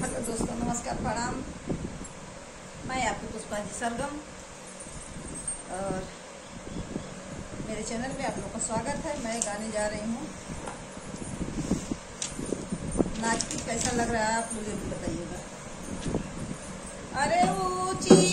Hello दोस्तों, नमस्कार, प्रणाम। मैं आपकी पुष्पा जी सरगम और मेरे चैनल पे आप लोग का स्वागत है। मैं गाने जा रही हूँ। नाच कैसा लग रहा है आप लोग ये भी बताइएगा। अरे ऊंची